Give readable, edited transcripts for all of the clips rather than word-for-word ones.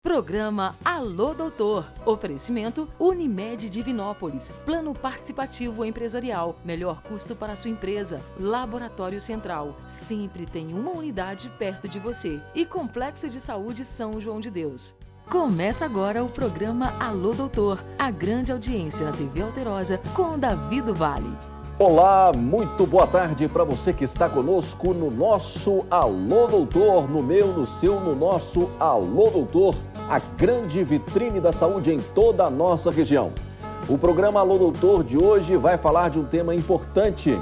Programa Alô Doutor. Oferecimento Unimed Divinópolis. Plano participativo empresarial. Melhor custo para a sua empresa. Laboratório Central. Sempre tem uma unidade perto de você. E Complexo de Saúde São João de Deus. Começa agora o programa Alô Doutor. A grande audiência na TV Alterosa com Davi do Vale. Olá, muito boa tarde para você que está conosco no nosso Alô Doutor, no meu, no seu, no nosso Alô Doutor, a grande vitrine da saúde em toda a nossa região. O programa Alô Doutor de hoje vai falar de um tema importante,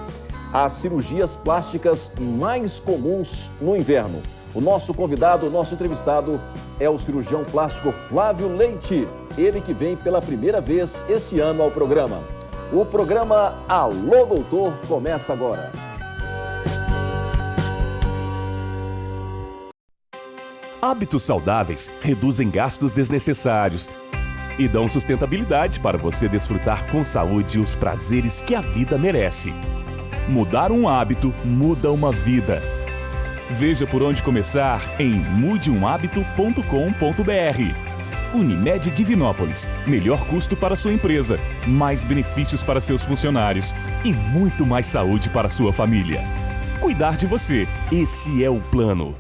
as cirurgias plásticas mais comuns no inverno. O nosso convidado, o nosso entrevistado é o cirurgião plástico Flávio Leite, ele que vem pela primeira vez esse ano ao programa. O programa Alô Doutor começa agora. Hábitos saudáveis reduzem gastos desnecessários e dão sustentabilidade para você desfrutar com saúde os prazeres que a vida merece. Mudar um hábito muda uma vida. Veja por onde começar em mudeumhabito.com.br. Unimed Divinópolis. Melhor custo para sua empresa, mais benefícios para seus funcionários e muito mais saúde para sua família. Cuidar de você, esse é o plano.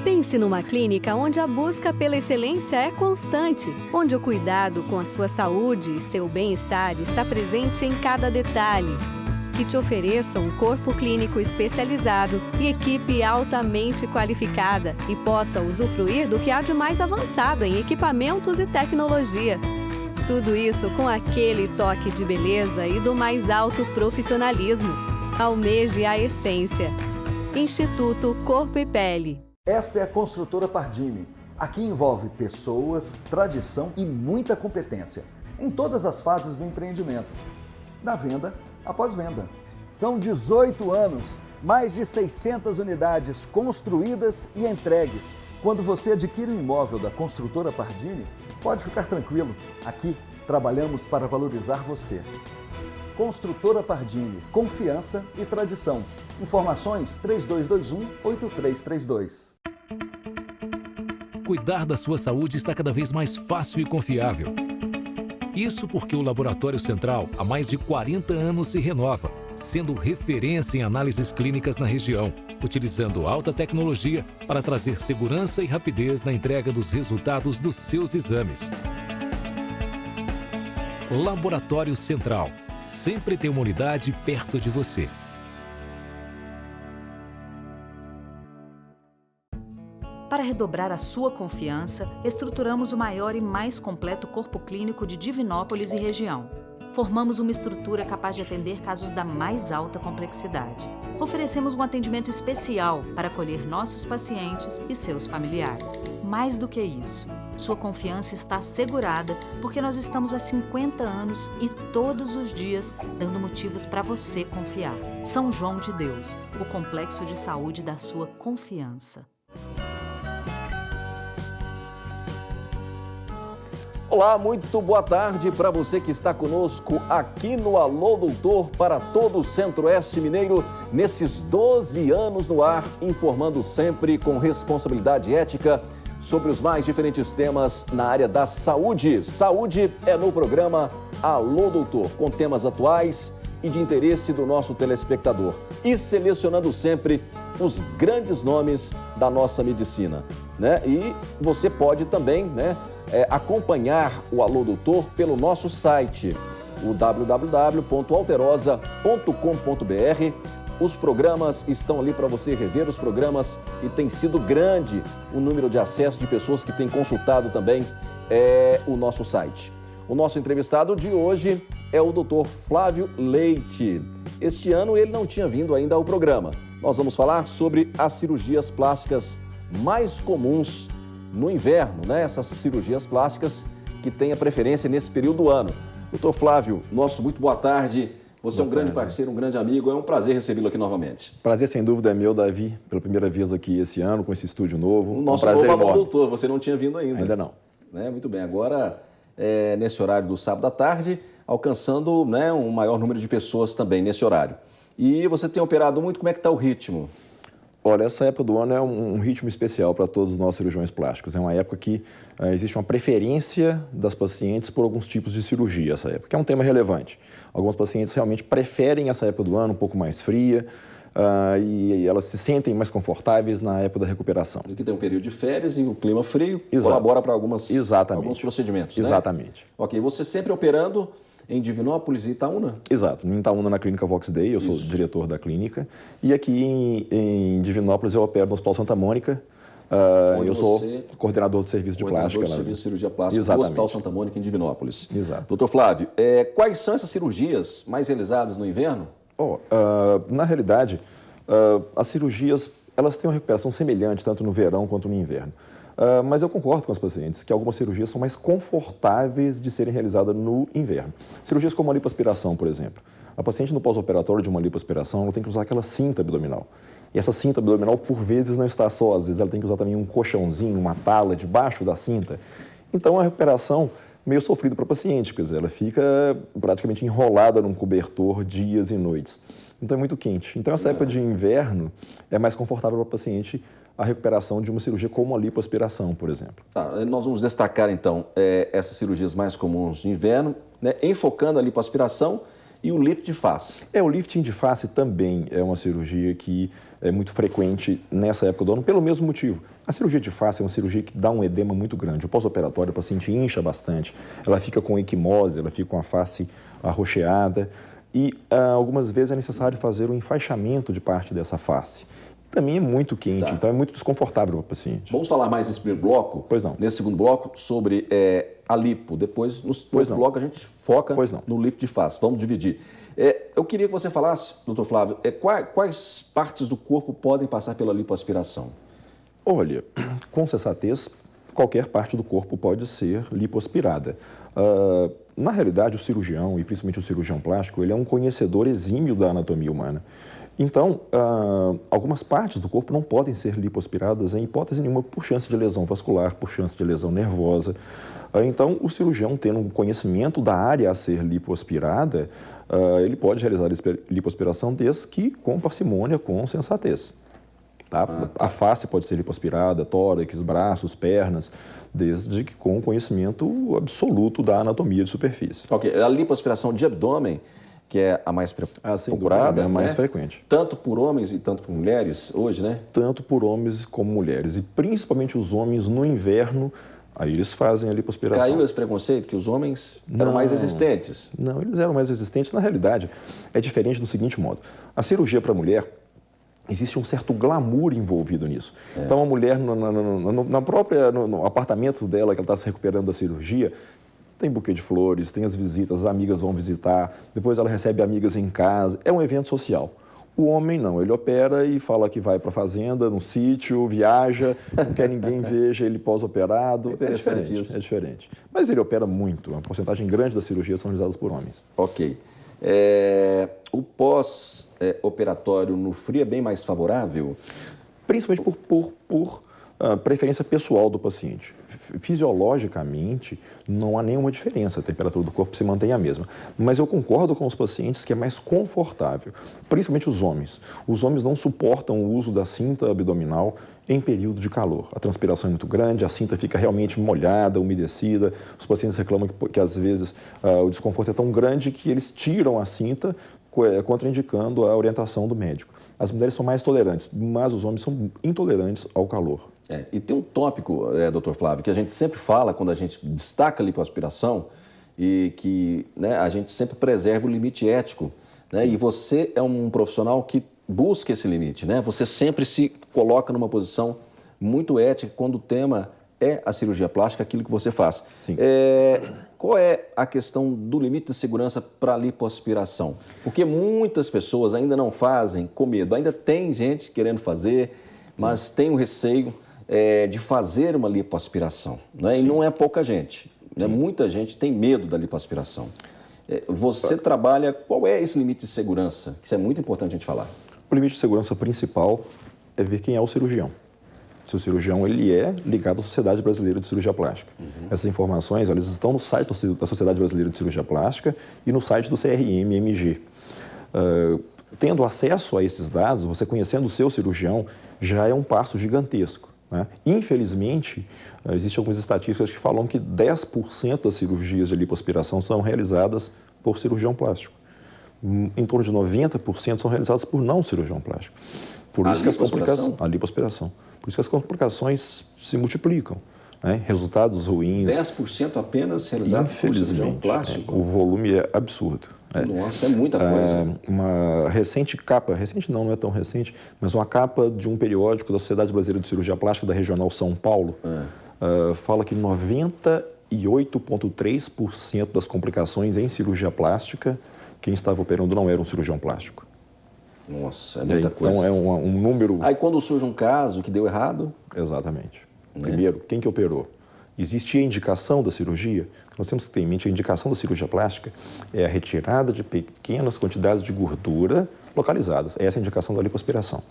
Pense numa clínica onde a busca pela excelência é constante, onde o cuidado com a sua saúde e seu bem-estar está presente em cada detalhe. Que te ofereça um corpo clínico especializado e equipe altamente qualificada e possa usufruir do que há de mais avançado em equipamentos e tecnologia. Tudo isso com aquele toque de beleza e do mais alto profissionalismo. Almeje a essência. Instituto Corpo e Pele. Esta é a Construtora Pardini. Aqui envolve pessoas, tradição e muita competência em todas as fases do empreendimento. Da venda após venda. São 18 anos, mais de 600 unidades construídas e entregues. Quando você adquire um imóvel da Construtora Pardini, pode ficar tranquilo. Aqui trabalhamos para valorizar você. Construtora Pardini, confiança e tradição. Informações 3221-8332. Cuidar da sua saúde está cada vez mais fácil e confiável. Isso porque o Laboratório Central há mais de 40 anos se renova, sendo referência em análises clínicas na região, utilizando alta tecnologia para trazer segurança e rapidez na entrega dos resultados dos seus exames. Laboratório Central, sempre tem uma unidade perto de você. Para redobrar a sua confiança, estruturamos o maior e mais completo corpo clínico de Divinópolis e região. Formamos uma estrutura capaz de atender casos da mais alta complexidade. Oferecemos um atendimento especial para acolher nossos pacientes e seus familiares. Mais do que isso, sua confiança está assegurada porque nós estamos há 50 anos e todos os dias dando motivos para você confiar. São João de Deus, o complexo de saúde da sua confiança. Olá, muito boa tarde para você que está conosco aqui no Alô Doutor para todo o Centro-Oeste Mineiro, nesses 12 anos no ar, informando sempre com responsabilidade ética sobre os mais diferentes temas na área da saúde. Saúde é no programa Alô Doutor, com temas atuais e de interesse do nosso telespectador. E selecionando sempre os grandes nomes da nossa medicina, né? E você pode também, né, acompanhar o Alô Doutor pelo nosso site, o www.alterosa.com.br. Os programas estão ali para você rever os programas e tem sido grande o número de acessos de pessoas que têm consultado também o nosso site. O nosso entrevistado de hoje é o Dr. Flávio Leite. Este ano ele não tinha vindo ainda ao programa. Nós vamos falar sobre as cirurgias plásticas mais comuns no inverno, né? Essas cirurgias plásticas que têm a preferência nesse período do ano. Doutor Flávio, nosso muito boa tarde. Você é um grande parceiro, um grande amigo. É um prazer recebê-lo aqui novamente. Prazer, sem dúvida, é meu, Davi, pela primeira vez aqui esse ano, com esse estúdio novo. O nosso prazer novo enorme. doutor, você não tinha vindo ainda. Ainda não. Né? Muito bem, agora, nesse horário do sábado à tarde, alcançando, né, um maior número de pessoas também nesse horário. E você tem operado muito, como é que está o ritmo? Olha, essa época do ano é um ritmo especial para todos os nossos cirurgiões plásticos. É uma época que existe uma preferência das pacientes por alguns tipos de cirurgia, essa época, que é um tema relevante. Algumas pacientes realmente preferem essa época do ano um pouco mais fria e elas se sentem mais confortáveis na época da recuperação. Aqui tem um período de férias e o clima frio Exato. colabora para alguns procedimentos, Exatamente. Né? Ok, você sempre operando em Divinópolis e Itaúna? Exato, em Itaúna, na clínica Vox Day, eu sou o diretor da clínica. E aqui em Divinópolis eu opero no Hospital Santa Mônica. Eu sou coordenador do serviço de plástica. Coordenador do serviço de cirurgia plástica do Hospital Santa Mônica em Divinópolis. Exato. Doutor Flávio, quais são essas cirurgias mais realizadas no inverno? Na realidade, as cirurgias elas têm uma recuperação semelhante tanto no verão quanto no inverno. Mas eu concordo com as pacientes que algumas cirurgias são mais confortáveis de serem realizadas no inverno. Cirurgias como a lipoaspiração, por exemplo. A paciente no pós-operatório de uma lipoaspiração, ela tem que usar aquela cinta abdominal. E essa cinta abdominal, por vezes, não está só. Às vezes ela tem que usar também um colchãozinho, uma tala debaixo da cinta. Então, a recuperação meio sofrida para a paciente, quer dizer, ela fica praticamente enrolada num cobertor dias e noites. Então, é muito quente. Então, essa época de inverno é mais confortável para a paciente a recuperação de uma cirurgia como a lipoaspiração, por exemplo. Nós vamos destacar, então, essas cirurgias mais comuns no inverno, né, enfocando a lipoaspiração e o lift de face. O lifting de face também é uma cirurgia que é muito frequente nessa época do ano, pelo mesmo motivo. A cirurgia de face é uma cirurgia que dá um edema muito grande. O pós-operatório, a paciente incha bastante, ela fica com equimose, ela fica com a face arroxeada e algumas vezes é necessário fazer um enfaixamento de parte dessa face. Também é muito quente, então é muito desconfortável para o paciente. Vamos falar mais nesse primeiro bloco? Pois não. Nesse segundo bloco, sobre a lipo. Depois, no outro bloco, a gente foca no lift de face. Vamos dividir. Eu queria que você falasse, doutor Flávio, quais partes do corpo podem passar pela lipoaspiração? Olha, com sensatez, qualquer parte do corpo pode ser lipoaspirada. Na realidade, o cirurgião, e principalmente o cirurgião plástico, ele é um conhecedor exímio da anatomia humana. Então, algumas partes do corpo não podem ser lipoaspiradas em hipótese nenhuma por chance de lesão vascular, por chance de lesão nervosa. Então, o cirurgião, tendo um conhecimento da área a ser lipoaspirada, ele pode realizar a lipoaspiração desde que com parcimônia, com sensatez. A face pode ser lipoaspirada, tórax, braços, pernas, desde que com conhecimento absoluto da anatomia de superfície. Ok, a lipoaspiração de abdômen, que é a mais procurada, é a mais frequente. Tanto por homens e tanto por mulheres hoje, né? Tanto por homens como mulheres. E principalmente os homens no inverno, aí eles fazem a lipoaspiração. Caiu esse preconceito que os homens eram mais resistentes? Não, eles eram mais resistentes. Na realidade, é diferente do seguinte modo. A cirurgia para a mulher, existe um certo glamour envolvido nisso. Então, a mulher, no apartamento dela, que ela está se recuperando da cirurgia, tem buquê de flores, tem as visitas, as amigas vão visitar, depois ela recebe amigas em casa. É um evento social. O homem não, ele opera e fala que vai para a fazenda, no sítio, viaja, não quer ninguém veja ele pós-operado. É diferente isso. É diferente. Mas ele opera muito, uma porcentagem grande das cirurgias são realizadas por homens. Ok. O pós-operatório no frio é bem mais favorável? Principalmente por preferência pessoal do paciente. Fisiologicamente, não há nenhuma diferença, a temperatura do corpo se mantém a mesma. Mas eu concordo com os pacientes que é mais confortável, principalmente os homens. Os homens não suportam o uso da cinta abdominal em período de calor. A transpiração é muito grande, a cinta fica realmente molhada, umedecida. Os pacientes reclamam que às vezes, o desconforto é tão grande que eles tiram a cinta, contraindicando a orientação do médico. As mulheres são mais tolerantes, mas os homens são intolerantes ao calor. E tem um tópico, doutor Flávio, que a gente sempre fala quando a gente destaca a lipoaspiração e que a gente sempre preserva o limite ético. E você é um profissional que busca esse limite. Você sempre se coloca numa posição muito ética quando o tema é a cirurgia plástica, aquilo que você faz. Qual é a questão do limite de segurança para a lipoaspiração? Porque muitas pessoas ainda não fazem com medo. Ainda tem gente querendo fazer, mas tem o receio de fazer uma lipoaspiração. E não é pouca gente. Muita gente tem medo da lipoaspiração. Você trabalha... Qual é esse limite de segurança? Isso é muito importante a gente falar. O limite de segurança principal é ver quem é o cirurgião. Se o cirurgião ele é ligado à Sociedade Brasileira de Cirurgia Plástica. Essas informações elas estão no site da Sociedade Brasileira de Cirurgia Plástica e no site do CRM-MG. tendo acesso a esses dados, você conhecendo o seu cirurgião, já é um passo gigantesco, né? Infelizmente, existem algumas estatísticas que falam que 10% das cirurgias de lipoaspiração são realizadas por cirurgião plástico. Em torno de 90% são realizadas por não cirurgião plástico. Por isso que as complicações, a lipoaspiração. Por isso que as complicações se multiplicam, né? Resultados ruins. 10% apenas realizados por cirurgião plástico? O volume é absurdo. Nossa, é muita coisa. Uma recente capa, recente não é tão recente, mas uma capa de um periódico da Sociedade Brasileira de Cirurgia Plástica da Regional São Paulo, fala que 98,3% das complicações em cirurgia plástica, quem estava operando não era um cirurgião plástico. Nossa, é muita coisa. Então é um número... Aí quando surge um caso que deu errado... Exatamente. Primeiro, quem que operou? Existia a indicação da cirurgia? Nós temos que ter em mente a indicação da cirurgia plástica é a retirada de pequenas quantidades de gordura localizadas. Essa é a indicação da lipoaspiração.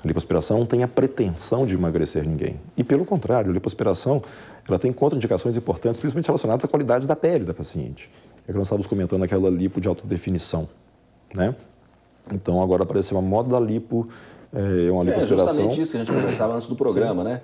A lipoaspiração não tem a pretensão de emagrecer ninguém. E pelo contrário, a lipoaspiração ela tem contraindicações importantes, principalmente relacionadas à qualidade da pele da paciente. É que nós estávamos comentando aquela lipo de alta definição, né? Então agora apareceu uma moda da lipo, uma lipoaspiração... É justamente isso que a gente conversava antes do programa, né?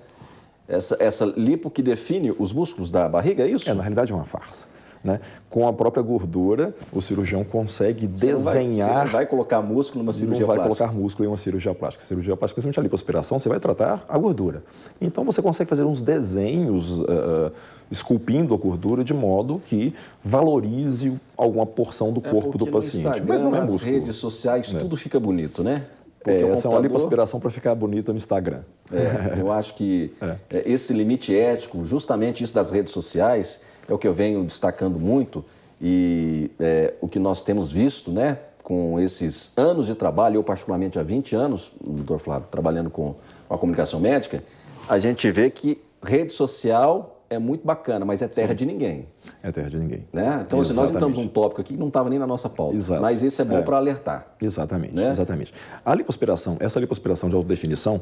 Essa lipo que define os músculos da barriga, é isso? Na realidade é uma farsa, né? Com a própria gordura, o cirurgião consegue desenhar... Você não vai colocar músculo numa cirurgia plástica. Não vai colocar músculo em uma cirurgia plástica. Cirurgia plástica, principalmente a lipoaspiração, você vai tratar a gordura. Então você consegue fazer uns desenhos esculpindo a gordura de modo que valorize alguma porção do corpo do paciente. Mas não é músculo. Nas redes sociais tudo fica bonito, né? Essa é uma lipoaspiração para ficar bonita no Instagram. Eu acho que esse limite ético, justamente isso das redes sociais, é o que eu venho destacando muito e o que nós temos visto, né, com esses anos de trabalho, eu particularmente há 20 anos, doutor Flávio, trabalhando com a comunicação médica, a gente vê que rede social é muito bacana, mas é terra de ninguém. É terra de ninguém. Né? Então, assim, nós entramos num tópico aqui que não estava nem na nossa pauta, mas esse é bom para alertar. Exatamente, né? Exatamente. A lipoaspiração, essa lipoaspiração de alta definição,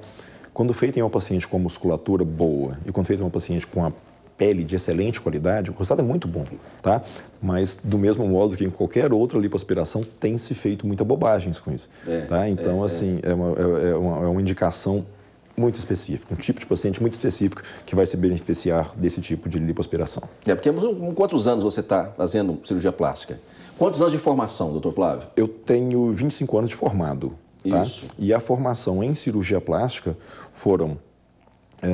quando feita em uma paciente com musculatura boa e quando feita em uma paciente com a pele de excelente qualidade, o resultado é muito bom, tá? Mas do mesmo modo que em qualquer outra lipoaspiração tem se feito muita bobagens com isso, tá? Então, assim, é uma indicação muito específico, um tipo de paciente muito específico que vai se beneficiar desse tipo de lipoaspiração. Porque com quantos anos você está fazendo cirurgia plástica? Quantos anos de formação, doutor Flávio? Eu tenho 25 anos de formado. Tá? Isso. E a formação em cirurgia plástica foram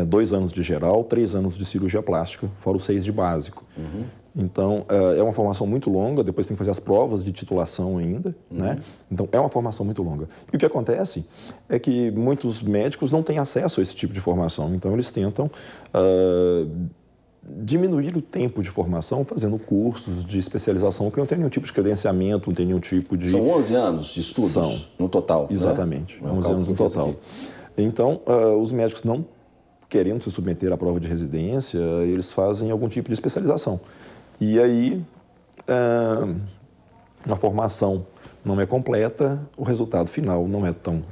2 anos de geral, 3 anos de cirurgia plástica, fora os 6 de básico. Então, é uma formação muito longa, depois tem que fazer as provas de titulação ainda, né? Então, é uma formação muito longa. E o que acontece é que muitos médicos não têm acesso a esse tipo de formação, então eles tentam diminuir o tempo de formação fazendo cursos de especialização que não tem nenhum tipo de credenciamento, não tem nenhum tipo de... São 11 anos de estudos no total, exatamente, né? 11 anos no total. Então, os médicos não querendo se submeter à prova de residência, eles fazem algum tipo de especialização. E aí, a formação não é completa, o resultado final não é tão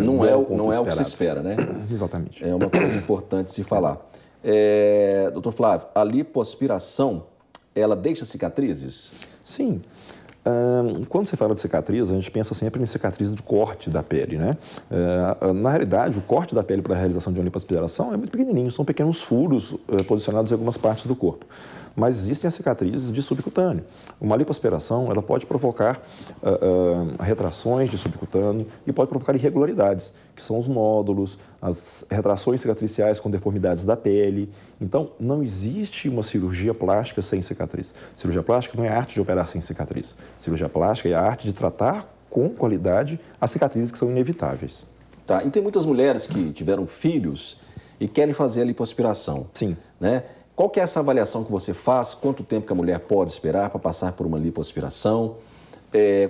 não é o que se espera, né? Exatamente. É uma coisa importante se falar. Doutor Flávio, a lipoaspiração, ela deixa cicatrizes? Sim. Quando você fala de cicatriz, a gente pensa sempre em cicatriz de corte da pele, né? Na realidade, o corte da pele para a realização de uma lipoaspiração é muito pequenininho, são pequenos furos posicionados em algumas partes do corpo. Mas existem as cicatrizes de subcutâneo. Uma lipoaspiração, ela pode provocar retrações de subcutâneo e pode provocar irregularidades, que são os nódulos, as retrações cicatriciais com deformidades da pele. Então, não existe uma cirurgia plástica sem cicatriz. Cirurgia plástica não é a arte de operar sem cicatriz. Cirurgia plástica é a arte de tratar com qualidade as cicatrizes que são inevitáveis. Tá, e tem muitas mulheres que tiveram filhos e querem fazer a lipoaspiração. Sim. Né? Qual que é essa avaliação que você faz? Quanto tempo que a mulher pode esperar para passar por uma lipoaspiração?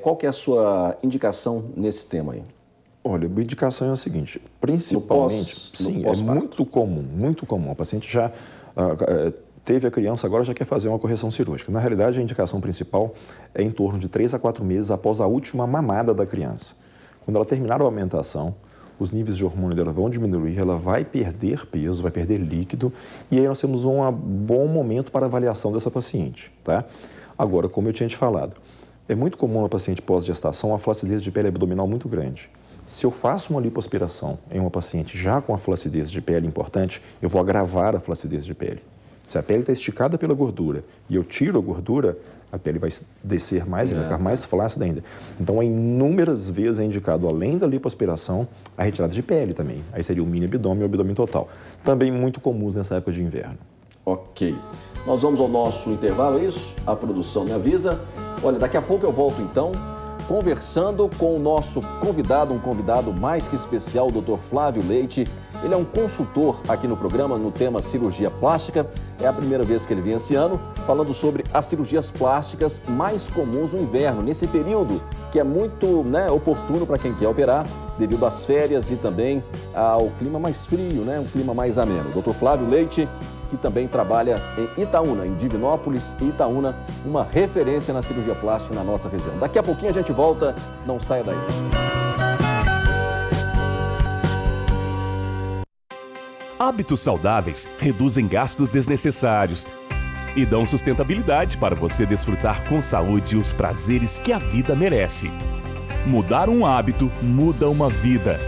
Qual que é a sua indicação nesse tema aí? Olha, a indicação é a seguinte, principalmente, é muito comum. A paciente já teve a criança, agora já quer fazer uma correção cirúrgica. Na realidade, a indicação principal é em torno de 3 a 4 meses após a última mamada da criança. Quando ela terminar a amamentação, os níveis de hormônio dela vão diminuir, ela vai perder peso, vai perder líquido, e aí nós temos um bom momento para avaliação dessa paciente, tá? Agora, como eu tinha te falado, É muito comum no paciente pós-gestação a flacidez de pele abdominal muito grande. Se eu faço uma lipoaspiração em uma paciente já com a flacidez de pele importante, eu vou agravar a flacidez de pele. Se a pele está esticada pela gordura e eu tiro a gordura, a pele vai descer mais e vai ficar mais flácida ainda. Então, inúmeras vezes é indicado, além da lipoaspiração, a retirada de pele também. Aí seria o mini abdômen e o abdômen total. Também muito comuns nessa época de inverno. Ok. Nós vamos ao nosso intervalo, é isso? A produção me avisa. Olha, daqui a pouco eu volto então, conversando com o nosso convidado, um convidado mais que especial, o Dr. Flávio Leite. Ele é um consultor aqui no programa no tema cirurgia plástica. É a primeira vez que ele vem esse ano falando sobre as cirurgias plásticas mais comuns no inverno, nesse período que é muito oportuno para quem quer operar, devido às férias e também ao clima mais frio, um clima mais ameno. Dr. Flávio Leite, que também trabalha em Itaúna, em Divinópolis e Itaúna, uma referência na cirurgia plástica na nossa região. Daqui a pouquinho a gente volta, não saia daí. Hábitos saudáveis reduzem gastos desnecessários e dão sustentabilidade para você desfrutar com saúde os prazeres que a vida merece. Mudar um hábito muda uma vida.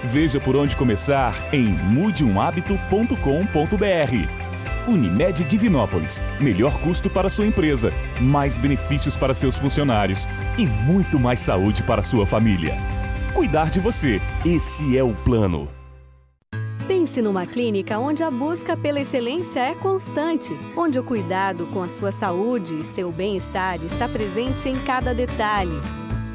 Veja por onde começar em mudeumhabito.com.br. Unimed Divinópolis. Melhor custo para sua empresa, mais benefícios para seus funcionários e muito mais saúde para sua família. Cuidar de você, esse é o plano. Pense numa clínica onde a busca pela excelência é constante, onde o cuidado com a sua saúde e seu bem-estar está presente em cada detalhe.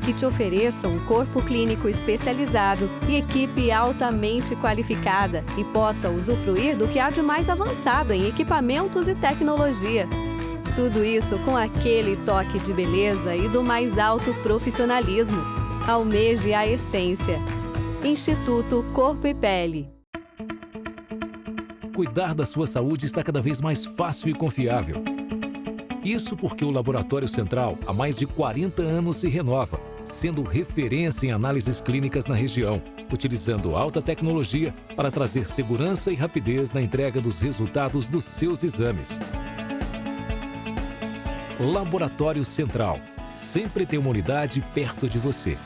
Que te ofereça um corpo clínico especializado e equipe altamente qualificada e possa usufruir do que há de mais avançado em equipamentos e tecnologia. Tudo isso com aquele toque de beleza e do mais alto profissionalismo. Almeje a essência. Instituto Corpo e Pele. Cuidar da sua saúde está cada vez mais fácil e confiável. Isso porque o Laboratório Central há mais de 40 anos se renova, sendo referência em análises clínicas na região, utilizando alta tecnologia para trazer segurança e rapidez na entrega dos resultados dos seus exames. Laboratório Central. Sempre tem uma unidade perto de você.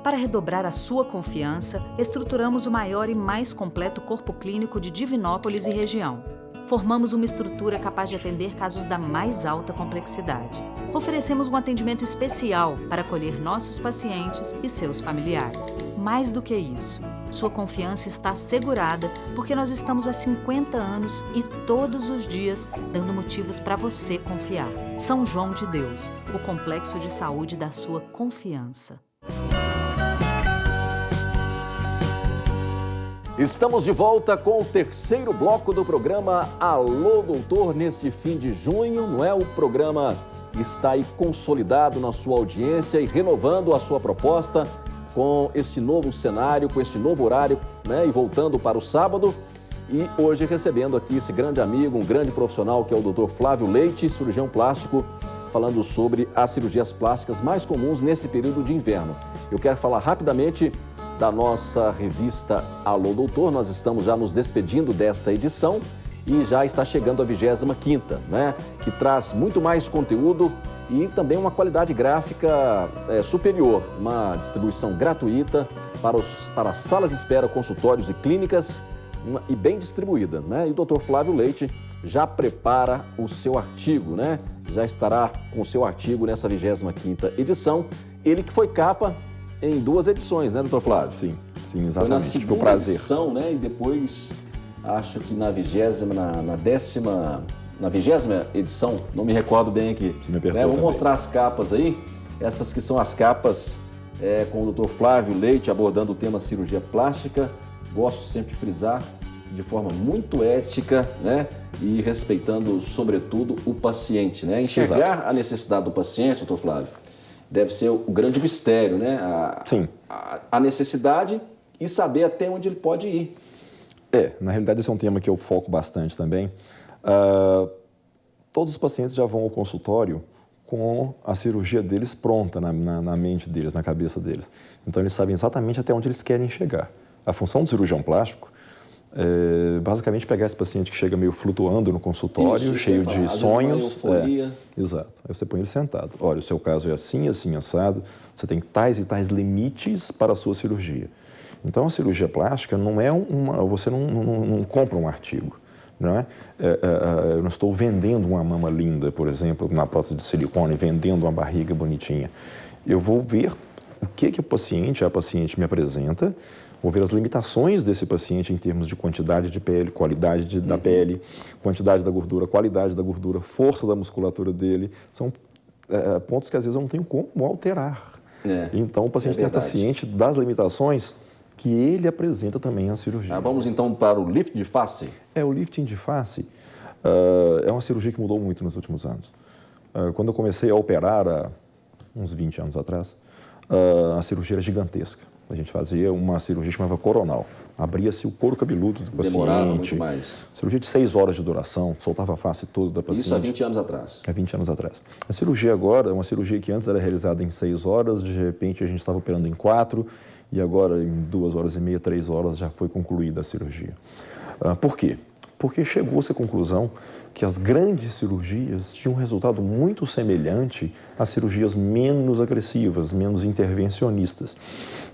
Para redobrar a sua confiança, estruturamos o maior e mais completo corpo clínico de Divinópolis e região. Formamos uma estrutura capaz de atender casos da mais alta complexidade. Oferecemos um atendimento especial para acolher nossos pacientes e seus familiares. Mais do que isso, sua confiança está assegurada porque nós estamos há 50 anos e todos os dias dando motivos para você confiar. São João de Deus, o complexo de saúde da sua confiança. Estamos de volta com o terceiro bloco do programa Alô Doutor, neste fim de junho, não é? O programa está aí consolidado na sua audiência e renovando a sua proposta com este novo cenário, com este novo horário, né? E voltando para o sábado. E hoje recebendo aqui esse grande amigo, um grande profissional que é o Dr. Flávio Leite, cirurgião plástico, falando sobre as cirurgias plásticas mais comuns nesse período de inverno. Eu quero falar rapidamente da nossa revista Alô Doutor. Nós estamos já nos despedindo desta edição e já está chegando a 25ª, né? Que traz muito mais conteúdo e também uma qualidade gráfica superior, uma distribuição gratuita para salas de espera, consultórios e clínicas e bem distribuída, né? E o Dr. Flávio Leite já prepara o seu artigo, né? Já estará com o seu artigo nessa 25ª edição. Ele que foi capa em 2 edições, né, doutor Flávio? Sim, exatamente. Foi na segunda edição, né? E depois, acho que na 20ª edição, não me recordo bem aqui. Vou mostrar as capas aí. Essas que são as capas com o doutor Flávio Leite abordando o tema cirurgia plástica. Gosto sempre de frisar, de forma muito ética, né? E respeitando, sobretudo, o paciente, né? Enxergar a necessidade do paciente, doutor Flávio, deve ser o grande mistério, né? A necessidade e saber até onde ele pode ir. Na realidade esse é um tema que eu foco bastante também. Todos os pacientes já vão ao consultório com a cirurgia deles pronta na mente deles, na cabeça deles. Então eles sabem exatamente até onde eles querem chegar. A função do cirurgião plástico basicamente pegar esse paciente que chega meio flutuando no consultório, cheio de sonhos. Exato. Aí você põe ele sentado. Olha, o seu caso é assim, assim, assado. Você tem tais e tais limites para a sua cirurgia. Então, a cirurgia plástica não é você não compra um artigo. Não é? Eu não estou vendendo uma mama linda, por exemplo, na prótese de silicone, vendendo uma barriga bonitinha. Eu vou ver o que a paciente me apresenta, vou ver as limitações desse paciente em termos de quantidade de pele, qualidade da pele, quantidade da gordura, qualidade da gordura, força da musculatura dele. São pontos que às vezes eu não tenho como alterar. Então o paciente tem que estar ciente das limitações que ele apresenta também à cirurgia. Vamos então para o lift de face. O lifting de face é uma cirurgia que mudou muito nos últimos anos. Quando eu comecei a operar há uns 20 anos atrás, a cirurgia era gigantesca. A gente fazia uma cirurgia que chamava coronal. Abria-se o couro cabeludo do paciente. Demorava muito mais. Cirurgia de 6 horas de duração, soltava a face toda da paciente. Isso há 20 anos atrás. Há 20 anos atrás. A cirurgia agora é uma cirurgia que antes era realizada em 6 horas, de repente a gente estava operando em 4, e agora em 2 horas e meia, 3 horas já foi concluída a cirurgia. Por quê? Porque chegou-se à conclusão que as grandes cirurgias tinham um resultado muito semelhante às cirurgias menos agressivas, menos intervencionistas.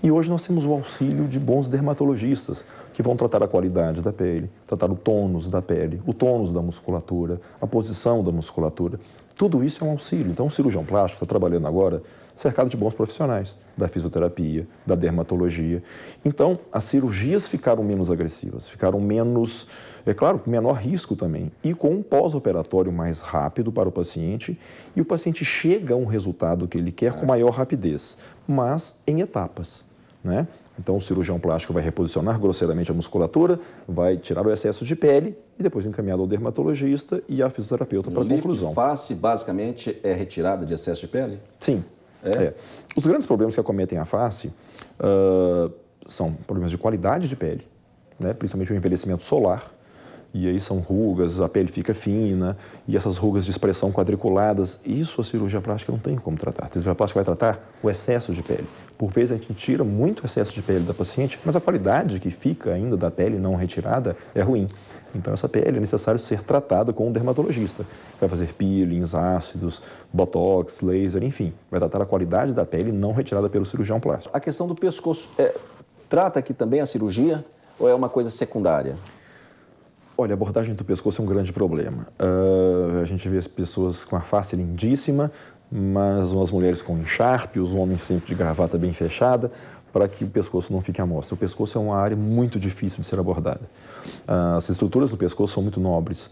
E hoje nós temos o auxílio de bons dermatologistas, que vão tratar a qualidade da pele, tratar o tônus da pele, o tônus da musculatura, a posição da musculatura. Tudo isso é um auxílio. Então, o cirurgião plástico está trabalhando agora cercado de bons profissionais, da fisioterapia, da dermatologia. Então, as cirurgias ficaram menos agressivas, ficaram menos, claro, com menor risco também, e com um pós-operatório mais rápido para o paciente, e o paciente chega a um resultado que ele quer com maior rapidez, mas em etapas, né? Então, o cirurgião plástico vai reposicionar grosseiramente a musculatura, vai tirar o excesso de pele e depois encaminhado ao dermatologista e à fisioterapeuta para a conclusão. O lift de face, basicamente, é retirada de excesso de pele? Sim. Os grandes problemas que acometem a face são problemas de qualidade de pele, né? Principalmente o envelhecimento solar. E aí são rugas, a pele fica fina, e essas rugas de expressão quadriculadas, isso a cirurgia plástica não tem como tratar. A cirurgia plástica vai tratar o excesso de pele. Por vezes a gente tira muito excesso de pele da paciente, mas a qualidade que fica ainda da pele não retirada é ruim. Então essa pele é necessário ser tratada com um dermatologista. Vai fazer peelings, ácidos, botox, laser, enfim. Vai tratar a qualidade da pele não retirada pelo cirurgião plástico. A questão do pescoço, trata aqui também a cirurgia ou é uma coisa secundária? Olha, a abordagem do pescoço é um grande problema. A gente vê as pessoas com a face lindíssima, mas umas mulheres com encharpe, os homens sempre de gravata bem fechada, para que o pescoço não fique à mostra. O pescoço é uma área muito difícil de ser abordada. As estruturas do pescoço são muito nobres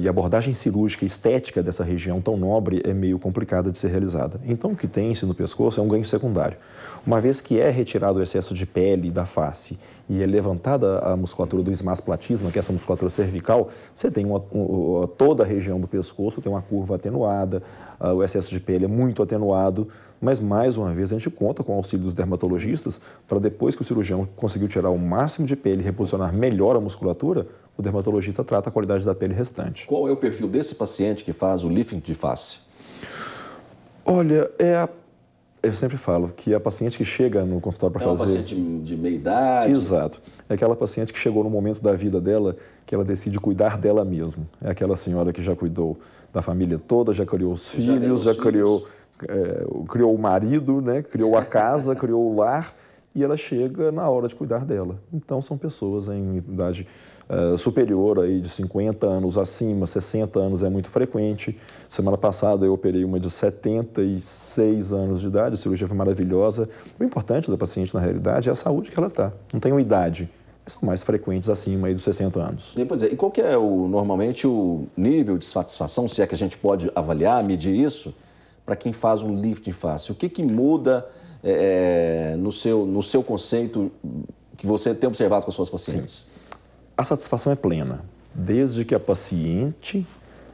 e a abordagem cirúrgica estética dessa região tão nobre é meio complicada de ser realizada. Então, o que tem-se no pescoço é um ganho secundário. Uma vez que é retirado o excesso de pele da face e é levantada a musculatura do esmasplatisma, que é essa musculatura cervical, você tem toda a região do pescoço tem uma curva atenuada, o excesso de pele é muito atenuado, mas mais uma vez a gente conta com o auxílio dos dermatologistas para depois que o cirurgião conseguiu tirar o máximo de pele e reposicionar melhor a musculatura, o dermatologista trata a qualidade da pele restante. Qual é o perfil desse paciente que faz o lifting de face? Olha, eu sempre falo que a paciente que chega no consultório para fazer... É uma paciente de meia idade? Exato. É aquela paciente que chegou no momento da vida dela que ela decide cuidar dela mesma. É aquela senhora que já cuidou da família toda, já criou os filhos, já criou o marido, né? Criou a casa, criou o lar, e ela chega na hora de cuidar dela. Então, são pessoas em idade superior aí de 50 anos acima, 60 anos é muito frequente. Semana passada eu operei uma de 76 anos de idade, a cirurgia foi maravilhosa. O importante da paciente, na realidade, é a saúde que ela está. Não tem uma idade, são mais frequentes acima aí dos 60 anos. E qual que é normalmente o nível de satisfação, se é que a gente pode avaliar, medir isso, para quem faz um lift de face? O que muda no seu conceito que você tem observado com as suas pacientes? Sim. A satisfação é plena, desde que a paciente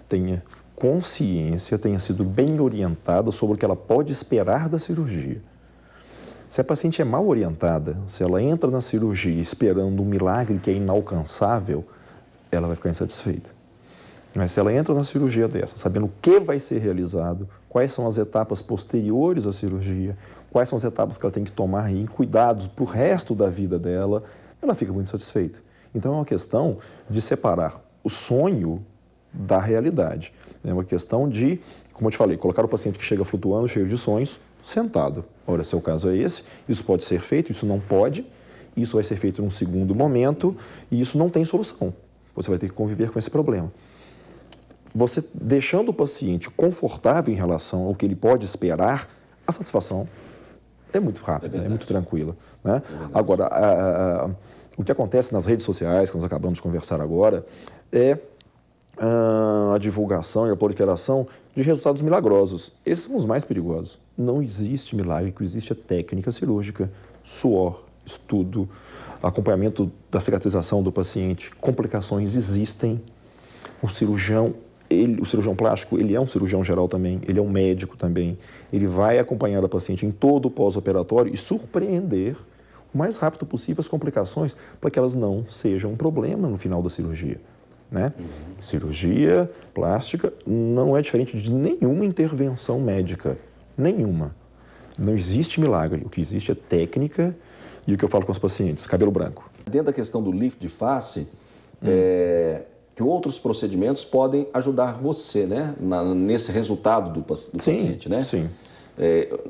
tenha consciência, tenha sido bem orientada sobre o que ela pode esperar da cirurgia. Se a paciente é mal orientada, se ela entra na cirurgia esperando um milagre que é inalcançável, ela vai ficar insatisfeita. Mas se ela entra na cirurgia dessa, sabendo o que vai ser realizado, quais são as etapas posteriores à cirurgia, quais são as etapas que ela tem que tomar em cuidados para o resto da vida dela, ela fica muito satisfeita. Então é uma questão de separar o sonho da realidade. É uma questão de, como eu te falei, colocar o paciente que chega flutuando, cheio de sonhos, sentado. Ora, seu caso é esse, isso pode ser feito, isso não pode, isso vai ser feito num segundo momento e isso não tem solução. Você vai ter que conviver com esse problema. Você deixando o paciente confortável em relação ao que ele pode esperar, a satisfação é muito rápida, é muito tranquila, né? Agora, o que acontece nas redes sociais, que nós acabamos de conversar agora, é a divulgação e a proliferação de resultados milagrosos. Esses são os mais perigosos. Não existe milagre, o que existe é técnica cirúrgica, suor, estudo, acompanhamento da cicatrização do paciente. Complicações existem. O cirurgião plástico, ele é um cirurgião geral também, ele é um médico também. Ele vai acompanhar o paciente em todo o pós-operatório e surpreender o mais rápido possível as complicações para que elas não sejam um problema no final da cirurgia, né? Cirurgia plástica não é diferente de nenhuma intervenção médica, nenhuma. Não existe milagre, o que existe é técnica e o que eu falo com os pacientes, cabelo branco. Dentro da questão do lift de face, que outros procedimentos podem ajudar você, né? Nesse resultado do paciente, né? Sim.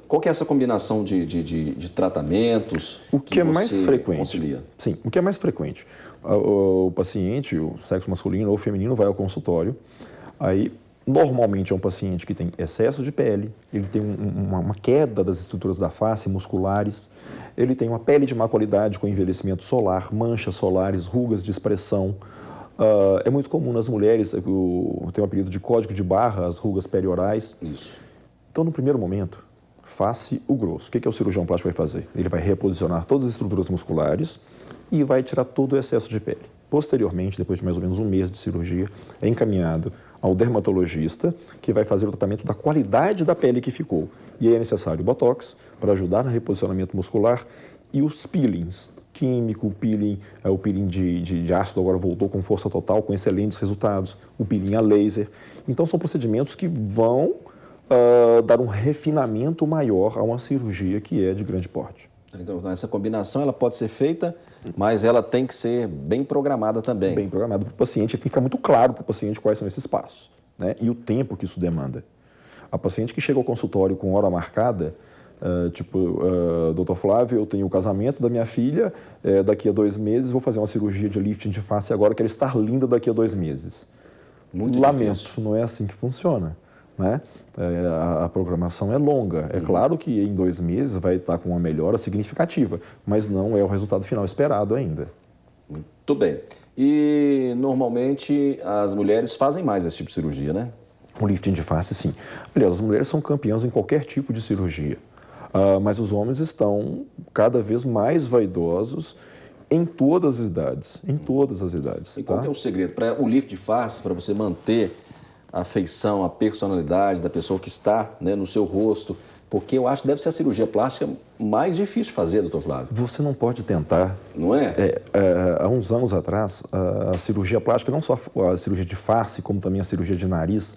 Qual que é essa combinação de tratamentos o que é mais frequente? Concilia? Sim, o que é mais frequente? O paciente, o sexo masculino ou feminino, vai ao consultório, aí normalmente é um paciente que tem excesso de pele, ele tem uma queda das estruturas da face musculares, ele tem uma pele de má qualidade com envelhecimento solar, manchas solares, rugas de expressão. É muito comum nas mulheres, tem um apelido de código de barra, as rugas periorais. Isso. Então, no primeiro momento, face o grosso. O que o cirurgião plástico vai fazer? Ele vai reposicionar todas as estruturas musculares e vai tirar todo o excesso de pele. Posteriormente, depois de mais ou menos um mês de cirurgia, é encaminhado ao dermatologista, que vai fazer o tratamento da qualidade da pele que ficou. E aí é necessário o botox para ajudar no reposicionamento muscular e os peelings. Químico, o peeling de ácido agora voltou com força total, com excelentes resultados, o peeling a laser. Então, são procedimentos que vão dar um refinamento maior a uma cirurgia que é de grande porte. Então, essa combinação ela pode ser feita, mas ela tem que ser bem programada também. Bem programada para o paciente, fica muito claro para o paciente quais são esses passos, né? E o tempo que isso demanda. A paciente que chega ao consultório com hora marcada, doutor Flávio, eu tenho o casamento da minha filha, daqui a 2 meses vou fazer uma cirurgia de lifting de face agora, quero estar linda daqui a 2 meses. Muito Lamento, difícil. não é assim que funciona, né? A programação é longa. É claro que em 2 meses vai estar com uma melhora significativa, mas não é o resultado final esperado ainda. Muito bem. E normalmente as mulheres fazem mais esse tipo de cirurgia, né? O lifting de face, sim. Aliás, as mulheres são campeãs em qualquer tipo de cirurgia. Mas os homens estão cada vez mais vaidosos em todas as idades. Em todas as idades. E qual que é o segredo para o lift de face, para você manter a feição, a personalidade da pessoa que está, né, no seu rosto? Porque eu acho que deve ser a cirurgia plástica mais difícil de fazer, doutor Flávio. Você não pode tentar. Não é? Há uns anos atrás, a cirurgia plástica, não só a cirurgia de face, como também a cirurgia de nariz,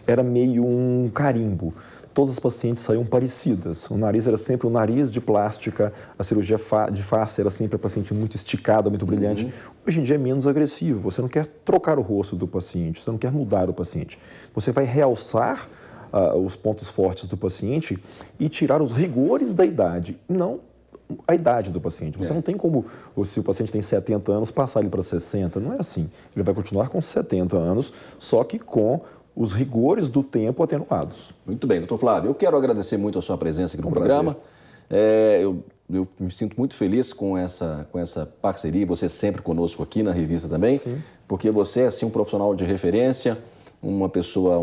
era meio um carimbo. Todas as pacientes saíam parecidas. O nariz era sempre o nariz de plástica, a cirurgia de face era sempre a paciente muito esticada, muito brilhante. Hoje em dia é menos agressivo. Você não quer trocar o rosto do paciente, você não quer mudar o paciente. Você vai realçar os pontos fortes do paciente e tirar os rigores da idade, não a idade do paciente. Você não tem como, se o paciente tem 70 anos, passar ele para 60. Não é assim. Ele vai continuar com 70 anos, só que com os rigores do tempo atenuados. Muito bem, doutor Flávio. Eu quero agradecer muito a sua presença aqui no programa. Eu me sinto muito feliz com essa parceria, você sempre conosco aqui na revista também, porque você é assim, um profissional de referência, um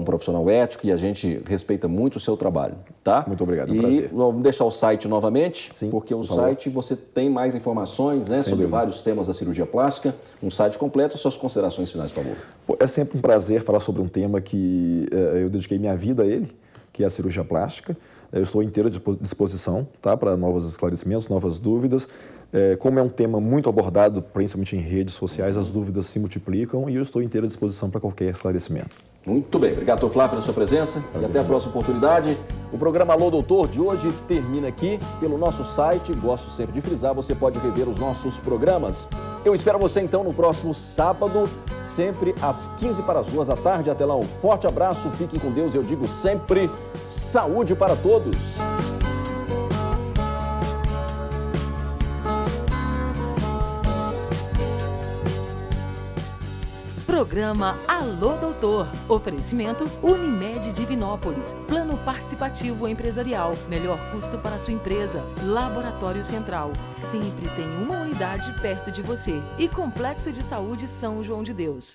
profissional ético e a gente respeita muito o seu trabalho, tá? Muito obrigado, é um prazer. E vamos deixar o site novamente, Sim, porque o site você tem mais informações, né, sobre vários temas da cirurgia plástica, um site completo, suas considerações finais, por favor. É sempre um prazer falar sobre um tema que eu dediquei minha vida a ele, que é a cirurgia plástica. Eu estou inteira disposição, tá, para novos esclarecimentos, novas dúvidas. Como é um tema muito abordado, principalmente em redes sociais, as dúvidas se multiplicam e eu estou inteira disposição para qualquer esclarecimento. Muito bem, obrigado, doutor Flávio, pela sua presença e até a próxima oportunidade. O programa Alô Doutor de hoje termina aqui pelo nosso site. Gosto sempre de frisar, você pode rever os nossos programas Eu espero você então no próximo sábado, sempre às 15 para as 2 da tarde. Até lá, um forte abraço, fiquem com Deus. Eu digo sempre, saúde para todos. Programa Alô Doutor. Oferecimento Unimed Divinópolis. Plano participativo empresarial. Melhor custo para a sua empresa. Laboratório Central. Sempre tem uma unidade perto de você. E Complexo de Saúde São João de Deus.